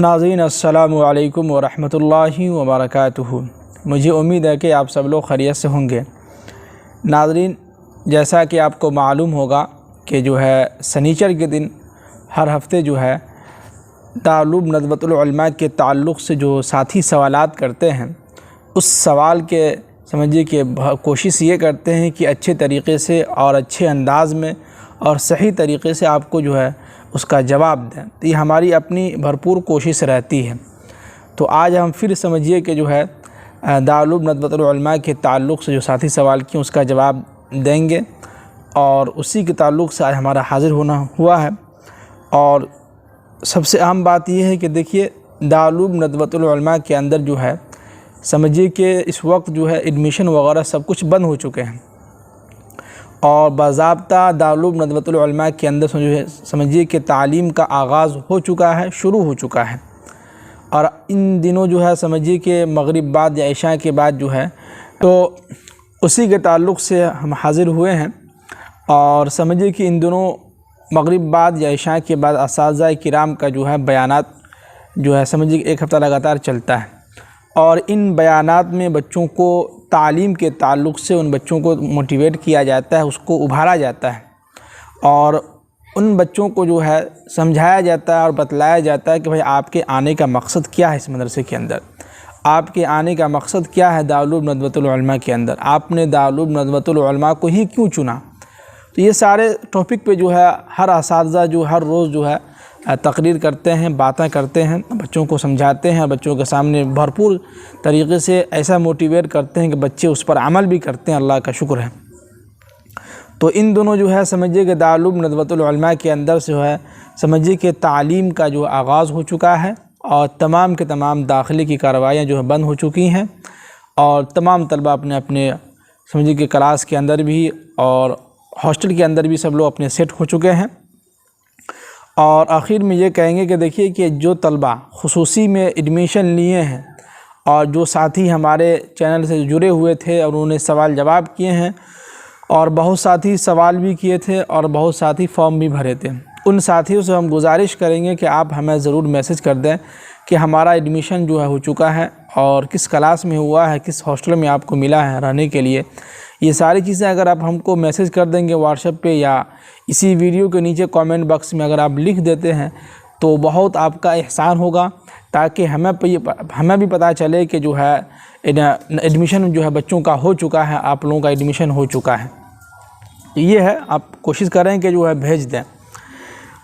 ناظرین السلام علیکم ورحمۃ اللہ وبرکاتہ۔ مجھے امید ہے کہ آپ سب لوگ خیریت سے ہوں گے۔ ناظرین، جیسا کہ آپ کو معلوم ہوگا کہ سنیچر کے دن ہر ہفتے دارالعلوم ندوۃ العلماء کے تعلق سے جو ساتھی سوالات کرتے ہیں، اس سوال کے سمجھیے کہ کوشش یہ کرتے ہیں کہ اچھے طریقے سے اور اچھے انداز میں اور صحیح طریقے سے آپ کو اس کا جواب دیں۔ تو یہ ہماری اپنی بھرپور کوشش رہتی ہے۔ تو آج ہم پھر سمجھیے کہ دارالعلوم ندوۃ العلماء کے تعلق سے جو ساتھی سوال کیے اس کا جواب دیں گے، اور اسی کے تعلق سے آج ہمارا حاضر ہونا ہوا ہے۔ اور سب سے اہم بات یہ ہے کہ دیکھیے، دارالعلوم ندوۃ العلماء کے اندر سمجھیے کہ اس وقت ایڈمیشن وغیرہ سب کچھ بند ہو چکے ہیں، اور باضابطہ دارالعلوم ندوۃ العلماء کے اندر سمجھیے کہ تعلیم کا آغاز ہو چکا ہے، شروع ہو چکا ہے۔ اور ان دنوں سمجھیے کہ مغرب بعد یا عشاء کے بعد تو اسی کے تعلق سے ہم حاضر ہوئے ہیں۔ اور سمجھیے کہ ان دنوں مغرب بعد یا عشاء کے بعد اساتذہ کرام کا بیانات سمجھیے کہ ایک ہفتہ لگاتار چلتا ہے، اور ان بیانات میں بچوں کو تعلیم کے تعلق سے ان بچوں کو موٹیویٹ کیا جاتا ہے، اس کو ابھارا جاتا ہے، اور ان بچوں کو سمجھایا جاتا ہے اور بتلایا جاتا ہے کہ بھائی آپ کے آنے کا مقصد کیا ہے اس مدرسے کے اندر، آپ کے آنے کا مقصد کیا ہے دارالعلوم ندوۃ العلماء کے اندر، آپ نے دارالعلوم ندوۃ العلماء کو ہی کیوں چنا۔ تو یہ سارے ٹاپک پہ ہر اساتذہ ہر روز تقریر کرتے ہیں، باتیں کرتے ہیں، بچوں کو سمجھاتے ہیں، اور بچوں کے سامنے بھرپور طریقے سے ایسا موٹیویٹ کرتے ہیں کہ بچے اس پر عمل بھی کرتے ہیں۔ اللہ کا شکر ہے۔ تو ان دونوں سمجھیے کہ دارالعلوم ندوۃ العلماء کے اندر سے سمجھیے کہ تعلیم کا آغاز ہو چکا ہے، اور تمام کے تمام داخلے کی کارروائیاں بند ہو چکی ہیں، اور تمام طلبہ اپنے اپنے سمجھیے کہ کلاس کے اندر بھی اور ہاسٹل کے اندر بھی سب لوگ اپنے سیٹ ہو چکے ہیں۔ اور آخر میں یہ کہیں گے کہ دیکھیے کہ جو طلبہ خصوصی میں ایڈمیشن لیے ہیں، اور جو ساتھی ہمارے چینل سے جڑے ہوئے تھے اور انہوں نے سوال جواب کیے ہیں، اور بہت ساتھی سوال بھی کیے تھے اور بہت ساتھی فارم بھی بھرے تھے، ان ساتھیوں سے ہم گزارش کریں گے کہ آپ ہمیں ضرور میسج کر دیں کہ ہمارا ایڈمیشن ہو چکا ہے، اور کس کلاس میں ہوا ہے، کس ہاسٹل میں آپ کو ملا ہے رہنے کے لیے۔ یہ ساری چیزیں اگر آپ ہم کو میسج کر دیں گے واٹس ایپ پہ، یا اسی ویڈیو کے نیچے کامنٹ باکس میں اگر آپ لکھ دیتے ہیں تو بہت آپ کا احسان ہوگا، تاکہ ہمیں بھی پتہ چلے کہ ایڈمیشن بچوں کا ہو چکا ہے، آپ لوگوں کا ایڈمیشن ہو چکا ہے۔ یہ ہے، آپ کوشش کریں کہ بھیج دیں۔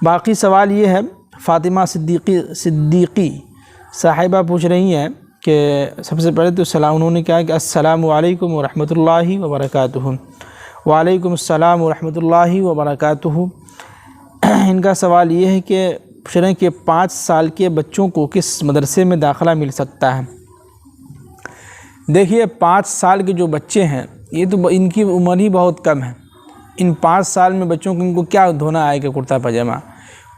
باقی سوال یہ ہے، فاطمہ صدیقی صاحبہ پوچھ رہی ہیں کہ سب سے پہلے تو انہوں نے کہا کہ السلام علیکم ورحمۃ اللہ وبرکاتہ۔ وعلیکم السلام ورحمۃ اللہ وبرکاتہ۔ ان کا سوال یہ ہے کہ پوچھ رہے ہیں کہ 5 سال کے بچوں کو کس مدرسے میں داخلہ مل سکتا ہے۔ دیکھیے، 5 سال کے جو بچے ہیں، یہ تو ان کی عمر ہی بہت کم ہے۔ ان 5 سال میں بچوں کو ان کو کیا دھونا آئے گا کرتا پاجامہ؟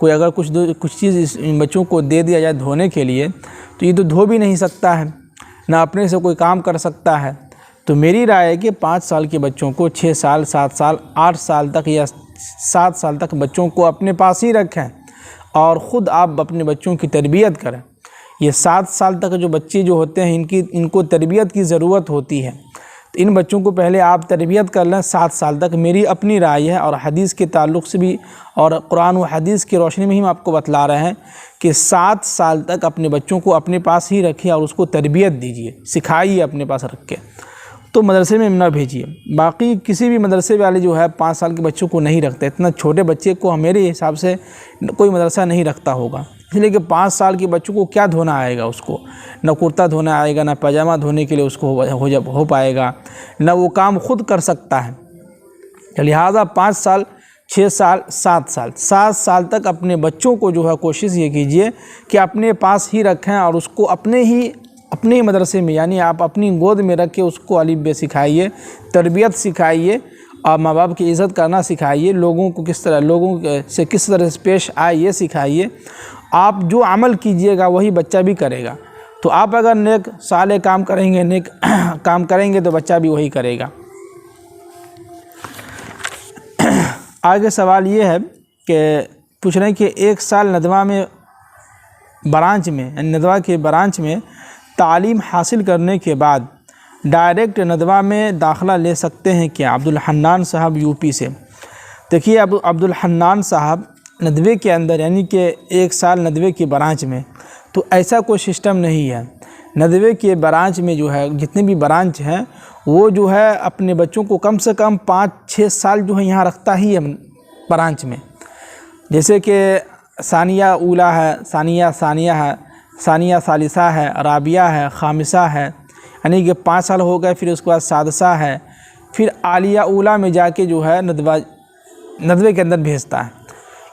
کوئی اگر کچھ چیز ان بچوں کو دے دیا جائے دھونے کے لیے، تو یہ تو دھو بھی نہیں سکتا ہے، نہ اپنے سے کوئی کام کر سکتا ہے۔ تو میری رائے ہے کہ 5 سال کے بچوں کو 6 سال 7 سال 8 سال تک یا 7 سال تک بچوں کو اپنے پاس ہی رکھیں، اور خود آپ اپنے بچوں کی تربیت کریں۔ یہ 7 سال تک جو بچے ہوتے ہیں، ان کو تربیت کی ضرورت ہوتی ہے، تو ان بچوں کو پہلے آپ تربیت کر لیں 7 سال تک، میری اپنی رائے ہے۔ اور حدیث کے تعلق سے بھی، اور قرآن و حدیث کی روشنی میں ہی ہم آپ کو بتلا رہے ہیں کہ 7 سال تک اپنے بچوں کو اپنے پاس ہی رکھیں، اور اس کو تربیت دیجیے، سکھائیے اپنے پاس رکھ کے، تو مدرسے میں نہ بھیجیے۔ باقی کسی بھی مدرسے والے 5 سال کے بچوں کو نہیں رکھتے، اتنا چھوٹے بچے کو میرے حساب سے کوئی مدرسہ نہیں رکھتا ہوگا، اس لیے کہ 5 سال کے بچوں کو کیا دھونا آئے گا، اس کو نہ کرتا دھونا آئے گا، نہ پاجامہ دھونے کے لیے اس کو ہو پائے گا، نہ وہ کام خود کر سکتا ہے۔ لہٰذا 5 سال 6 سال 7 سال تک اپنے بچوں کو کوشش یہ کیجیے کہ اپنے پاس ہی رکھیں، اور اس کو اپنے ہی مدرسے میں، یعنی آپ اپنی گود میں رکھ کے اس کو الف ب سکھائیے، تربیت سکھائیے، اور ماں باپ کی عزت کرنا سکھائیے، لوگوں سے کس طرح سے پیش آئے یہ سکھائیے۔ آپ جو عمل کیجیے گا وہی بچہ بھی کرے گا۔ تو آپ اگر نیک صالح کام کریں گے، نیک کام کریں گے، تو بچہ بھی وہی کرے گا۔ آگے سوال یہ ہے کہ پوچھ رہے ہیں کہ 1 سال ندوہ میں برانچ میں ندوہ کے برانچ میں تعلیم حاصل کرنے کے بعد ڈائریکٹ ندوہ میں داخلہ لے سکتے ہیں کیا؟ عبدالحنان صاحب یو پی سے۔ دیکھیے عبدالحنان صاحب ندوے کے اندر یعنی کہ 1 سال ندوے کی برانچ میں تو ایسا کوئی سسٹم نہیں ہے۔ ندوے کے برانچ میں جو ہے جتنے بھی برانچ ہیں وہ جو ہے اپنے بچوں کو کم سے کم 5-6 سال جو ہے یہاں رکھتا ہی ہے برانچ میں۔ جیسے کہ ثانیہ اولیٰ ہے، ثانیہ ہے، ثانیہ ثالثہ ہے، رابعہ ہے، خامسہ ہے، یعنی کہ 5 سال ہو گئے۔ پھر اس کے بعد سادسہ ہے، پھر عالیہ اولیٰ میں جا کے جو ہے ندوے کے اندر بھیجتا ہے۔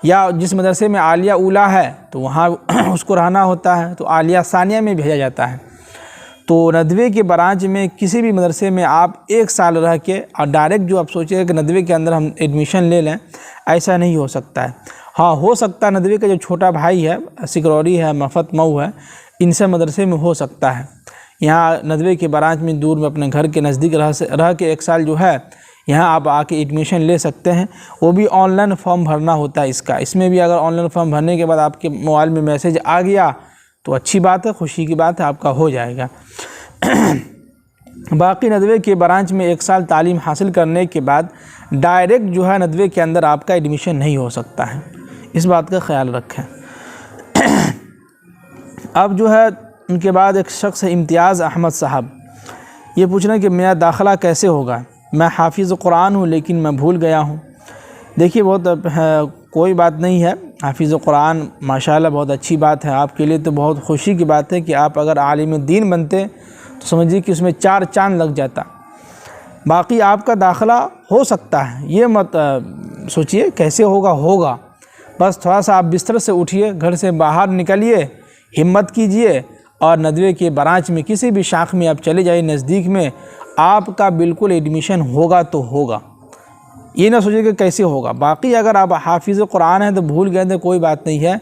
یا جس مدرسے میں عالیہ اولیٰ ہے تو وہاں اس کو رہنا ہوتا ہے تو عالیہ ثانیہ میں بھیجا جاتا ہے۔ تو ندوے کے برانچ میں کسی بھی مدرسے میں آپ 1 سال رہ کے اور ڈائریکٹ جو آپ سوچیں کہ ندوے کے اندر ہم ایڈمیشن لے لیں، ایسا نہیں ہو سکتا ہے۔ ہاں ہو سکتا ہے ندوے کا جو چھوٹا بھائی ہے، سکروری ہے، مفت مئو ہے، ان سے مدرسے میں ہو سکتا ہے۔ یہاں ندوے کے برانچ میں دور میں اپنے گھر کے نزدیک رہ کے 1 سال جو ہے یہاں آپ آ کے ایڈمیشن لے سکتے ہیں۔ وہ بھی آن لائن فارم بھرنا ہوتا ہے اس میں بھی اگر آن لائن فارم بھرنے کے بعد آپ کے موبائل میں میسیج آ گیا تو اچھی بات ہے، خوشی کی بات ہے، آپ کا ہو جائے گا۔ باقی ندوے کے برانچ میں 1 سال تعلیم حاصل کرنے کے بعد ڈائریکٹ جو ہے ندوے کے اندر آپ کا ایڈمیشن نہیں ہو سکتا ہے، اس بات کا خیال رکھیں۔ اب جو ہے ان کے بعد ایک شخص ہے امتیاز احمد صاحب، یہ پوچھ رہے ہیں کہ میرا داخلہ کیسے ہوگا؟ میں حافظ قرآن ہوں لیکن میں بھول گیا ہوں۔ دیکھیے بہت کوئی بات نہیں ہے، حافظ قرآن ماشاءاللہ بہت اچھی بات ہے، آپ کے لیے تو بہت خوشی کی بات ہے کہ آپ اگر عالم دین بنتے تو سمجھیے کہ اس میں 4 چاند لگ جاتا۔ باقی آپ کا داخلہ ہو سکتا ہے، یہ مت سوچئے کیسے ہوگا، بس تھوڑا سا آپ بستر سے اٹھیے، گھر سے باہر نکلیے، ہمت کیجئے اور ندوے کے برانچ میں کسی بھی شاخ میں آپ چلے جائیے نزدیک میں، آپ کا بالکل ایڈمیشن ہوگا تو ہوگا۔ یہ نہ سوچیے کہ کیسے ہوگا۔ باقی اگر آپ حافظ قرآن ہیں تو بھول گئے تو کوئی بات نہیں ہے،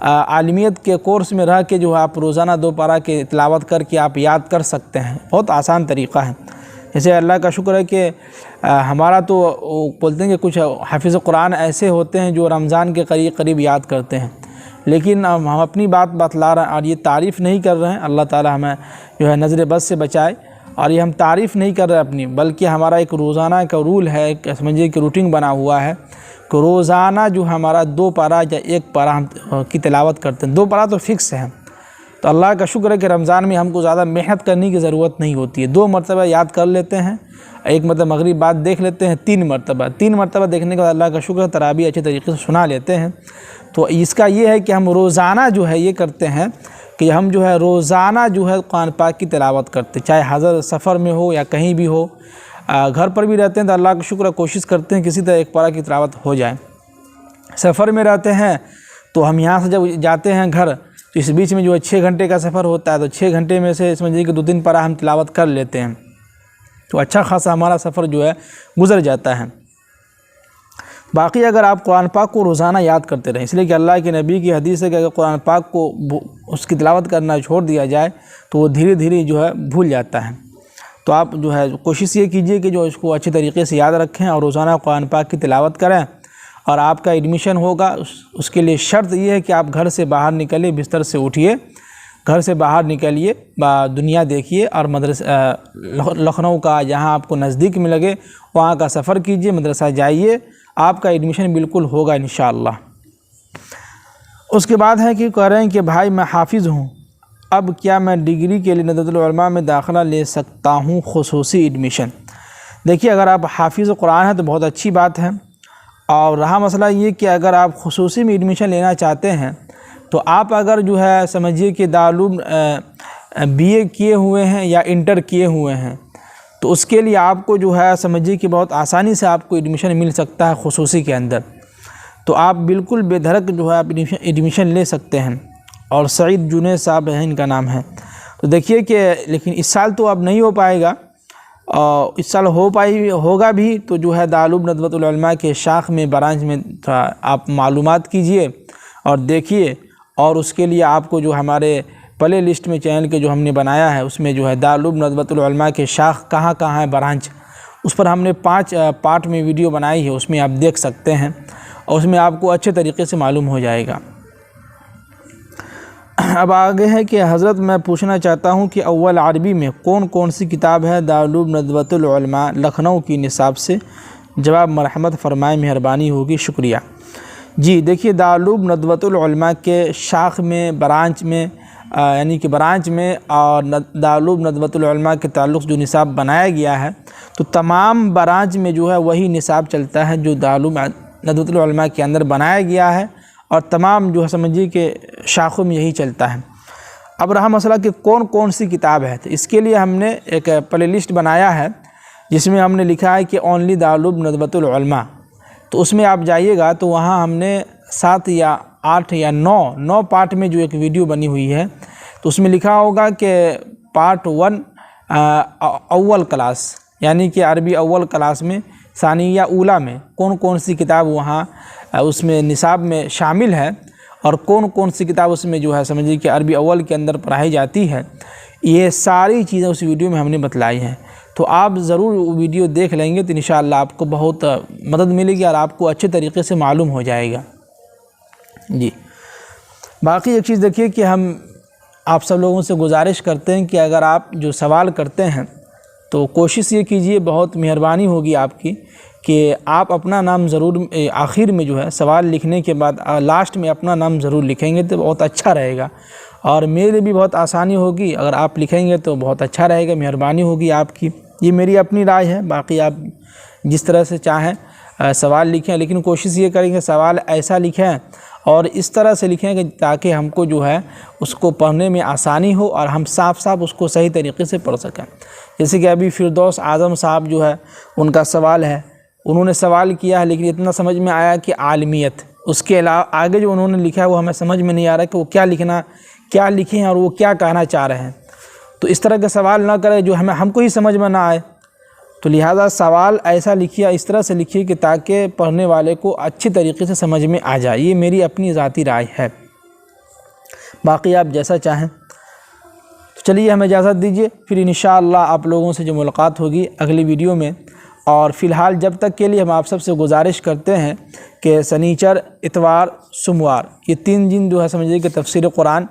عالمیت کے کورس میں رہ کے جو آپ روزانہ 2 پارہ کے تلاوت کر کے آپ یاد کر سکتے ہیں، بہت آسان طریقہ ہے۔ جیسے اللہ کا شکر ہے کہ ہمارا تو بولتے ہیں کہ کچھ حافظ قرآن ایسے ہوتے ہیں جو رمضان کے قریب یاد کرتے ہیں، لیکن ہم اپنی بات بتلا رہے ہیں اور یہ تعریف نہیں کر رہے ہیں۔ اللہ تعالی ہمیں جو ہے نظر بد سے بچائے، اور یہ ہم تعریف نہیں کر رہے اپنی، بلکہ ہمارا ایک روزانہ کا رول ہے، ایک سمجھیے کہ روٹین بنا ہوا ہے کہ روزانہ جو ہمارا 2 پارہ یا 1 پارہ ہم کی تلاوت کرتے ہیں۔ 2 پارہ تو فکس ہے۔ تو اللہ کا شکر ہے کہ رمضان میں ہم کو زیادہ محنت کرنے کی ضرورت نہیں ہوتی ہے، 2 مرتبہ یاد کر لیتے ہیں، 1 مرتبہ مغرب بعد دیکھ لیتے ہیں، 3 مرتبہ دیکھنے کے بعد اللہ کا شکر ہے تراویح اچھے طریقے سے سنا لیتے ہیں۔ تو اس کا یہ ہے کہ ہم روزانہ جو ہے یہ کرتے ہیں کہ ہم جو ہے روزانہ جو ہے قرآن پاک کی تلاوت کرتے، چاہے حضر سفر میں ہو یا کہیں بھی ہو، گھر پر بھی رہتے ہیں تو اللہ کا شکر ہے کوشش کرتے ہیں کسی طرح 1 پارہ کی تلاوت ہو جائے۔ سفر میں رہتے ہیں تو ہم یہاں سے جب جاتے ہیں گھر تو اس بیچ میں جو ہے 6 گھنٹے کا سفر ہوتا ہے، تو 6 گھنٹے میں سے سمجھیے کہ 2-3 پارہ ہم تلاوت کر لیتے ہیں، تو اچھا خاصا ہمارا سفر جو ہے گزر جاتا ہے۔ باقی اگر آپ قرآن پاک کو روزانہ یاد کرتے رہیں، اس لیے کہ اللہ کے نبی کی حدیث ہے کہ اگر قرآن پاک کو اس کی تلاوت کرنا چھوڑ دیا جائے تو وہ دھیرے دھیرے جو ہے بھول جاتا ہے۔ تو آپ جو ہے کوشش یہ کیجئے کہ جو اس کو اچھے طریقے سے یاد رکھیں اور روزانہ قرآن پاک کی تلاوت کریں، اور آپ کا ایڈمیشن ہوگا۔ اس کے لیے شرط یہ ہے کہ آپ گھر سے باہر نکلیے، بستر سے اٹھیے، گھر سے باہر نکلیے، دنیا دیکھیے، اور لکھنؤ کا جہاں آپ کو نزدیک میں لگے وہاں کا سفر کیجئے، مدرسہ جائیے، آپ کا ایڈمیشن بالکل ہوگا انشاءاللہ۔ اس کے بعد ہے کہ کہہ رہے ہیں کہ بھائی میں حافظ ہوں، اب کیا میں ڈگری کے لیے ندوۃ العلماء میں داخلہ لے سکتا ہوں خصوصی ایڈمیشن؟ دیکھیے اگر آپ حافظ قرآن ہیں تو بہت اچھی بات ہے، اور رہا مسئلہ یہ کہ اگر آپ خصوصی میں ایڈمیشن لینا چاہتے ہیں تو آپ اگر جو ہے سمجھیے کہ دارالعلوم BA کیے ہوئے ہیں یا انٹر کیے ہوئے ہیں تو اس کے لیے آپ کو جو ہے سمجھیے کہ بہت آسانی سے آپ کو ایڈمیشن مل سکتا ہے خصوصی کے اندر، تو آپ بالکل بے دھڑک جو ہے آپ ایڈمیشن لے سکتے ہیں۔ اور سعید جنید صاحب ہیں، ان کا نام ہے۔ تو دیکھیے کہ لیکن اس سال تو اب نہیں ہو پائے گا، اور اس سال ہوگا بھی تو جو ہے دارالعلوم ندوۃ العلماء کے شاخ میں برانچ میں آپ معلومات کیجئے اور دیکھیے، اور اس کے لیے آپ کو جو ہمارے پلے لسٹ میں چینل کے جو ہم نے بنایا ہے اس میں جو ہے دارالعلوم ندوۃ العلماء کے شاخ کہاں کہاں ہے برانچ، اس پر ہم نے 5 پارٹ میں ویڈیو بنائی ہے، اس میں آپ دیکھ سکتے ہیں اور اس میں آپ کو اچھے طریقے سے معلوم ہو جائے گا۔ اب آگے ہے کہ حضرت میں پوچھنا چاہتا ہوں کہ اول عربی میں کون کون سی کتاب ہے دارالعلوم ندوۃ العلماء لکھنؤ کی نصاب سے؟ جواب مرحمت فرمائے، مہربانی ہوگی، شکریہ۔ جی دیکھیے، دارالعلوم ندوۃ العلماء کے شاخ میں، برانچ میں، یعنی کہ برانچ میں اور دارالعلوم ندوۃ العلماء کے تعلق جو نصاب بنایا گیا ہے، تو تمام برانچ میں جو ہے وہی نصاب چلتا ہے جو دارالعلوم ندوۃ العلماء کے اندر بنایا گیا ہے، اور تمام جو ہے سمجھیے کہ شاخوں میں یہی چلتا ہے۔ اب رہا مسئلہ کہ کون کون سی کتاب ہے، تو اس کے لیے ہم نے ایک پلے لسٹ بنایا ہے جس میں ہم نے لکھا ہے کہ اونلی دارالعلوم ندوۃ العلماء۔ تو اس میں آپ جائیے گا تو وہاں ہم نے 7 یا 8 یا 9 پارٹ میں جو ایک ویڈیو بنی ہوئی ہے، تو اس میں لکھا ہوگا کہ پارٹ 1 اول کلاس، یعنی کہ عربی اول کلاس میں، ثانیہ اولا میں کون کون سی کتاب وہاں اس میں نصاب میں شامل ہے، اور کون کون سی کتاب اس میں جو ہے سمجھیے کہ عربی اول کے اندر پڑھائی جاتی ہے، یہ ساری چیزیں اس ویڈیو میں ہم نے بتلائی ہیں۔ تو آپ ضرور وہ ویڈیو دیکھ لیں گے تو انشاءاللہ آپ کو بہت مدد ملے گی اور آپ کو اچھے طریقے سے معلوم ہو جائے گا۔ جی باقی ایک چیز دیکھیے کہ ہم آپ سب لوگوں سے گزارش کرتے ہیں کہ اگر آپ جو سوال کرتے ہیں تو کوشش یہ کیجئے، بہت مہربانی ہوگی آپ کی، کہ آپ اپنا نام ضرور آخر میں جو ہے سوال لکھنے کے بعد لاسٹ میں اپنا نام ضرور لکھیں گے تو بہت اچھا رہے گا، اور میرے لیے بھی بہت آسانی ہوگی۔ اگر آپ لکھیں گے تو بہت اچھا رہے گا، مہربانی ہوگی آپ کی۔ یہ میری اپنی رائے ہے، باقی آپ جس طرح سے چاہیں سوال لکھیں، لیکن کوشش یہ کریں کہ سوال ایسا لکھیں اور اس طرح سے لکھیں کہ تاکہ ہم کو جو ہے اس کو پڑھنے میں آسانی ہو اور ہم صاف صاف اس کو صحیح طریقے سے پڑھ سکیں۔ جیسے کہ ابھی فردوس اعظم صاحب جو ہے، ان کا سوال ہے، انہوں نے سوال کیا ہے لیکن اتنا سمجھ میں آیا کہ عالمیت، اس کے علاوہ آگے جو انہوں نے لکھا ہے وہ ہمیں سمجھ میں نہیں آ رہا کہ وہ کیا لکھے ہیں اور وہ کیا کہنا چاہ رہے ہیں۔ تو اس طرح کا سوال نہ کرے جو ہم کو ہی سمجھ میں نہ آئے، تو لہٰذا سوال ایسا لکھیے، اس طرح سے لکھیے کہ تاکہ پڑھنے والے کو اچھی طریقے سے سمجھ میں آ جائے۔ یہ میری اپنی ذاتی رائے ہے، باقی آپ جیسا چاہیں۔ چلیے ہمیں اجازت دیجیے، پھر انشاءاللہ آپ لوگوں سے جو ملاقات ہوگی اگلی ویڈیو میں، اور فی الحال جب تک کے لیے ہم آپ سب سے گزارش کرتے ہیں کہ سنیچر، اتوار، سوموار، یہ 3 دن جو ہے سمجھیے کہ تفسیر قرآن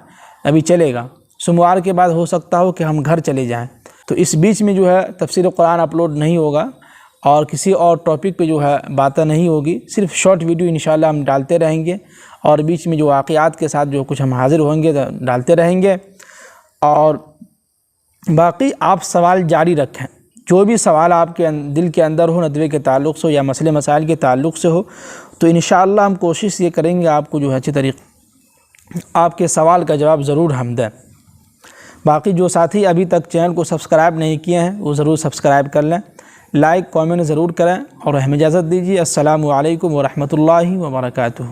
ابھی چلے گا۔ سوموار کے بعد ہو سکتا ہو کہ ہم گھر چلے جائیں، تو اس بیچ میں جو ہے تفسیر قرآن اپلوڈ نہیں ہوگا اور کسی اور ٹاپک پہ جو ہے باتیں نہیں ہوگی، صرف شارٹ ویڈیو انشاءاللہ ہم ڈالتے رہیں گے، اور بیچ میں جو واقعات کے ساتھ جو کچھ ہم حاضر ہوں گے ڈالتے رہیں گے۔ اور باقی آپ سوال جاری رکھیں، جو بھی سوال آپ کے دل کے اندر ہو، ندوے کے تعلق سے ہو یا مسئلے مسائل کے تعلق سے ہو، تو انشاءاللہ ہم کوشش یہ کریں گے آپ کو جو ہے اچھے طریقے آپ کے سوال کا جواب ضرور ہم دیں۔ باقی جو ساتھی ابھی تک چینل کو سبسکرائب نہیں کیے ہیں وہ ضرور سبسکرائب کر لیں، لائک کامنٹ ضرور کریں، اور ہمیں اجازت دیجیے۔ السلام علیکم ورحمۃ اللہ وبرکاتہ۔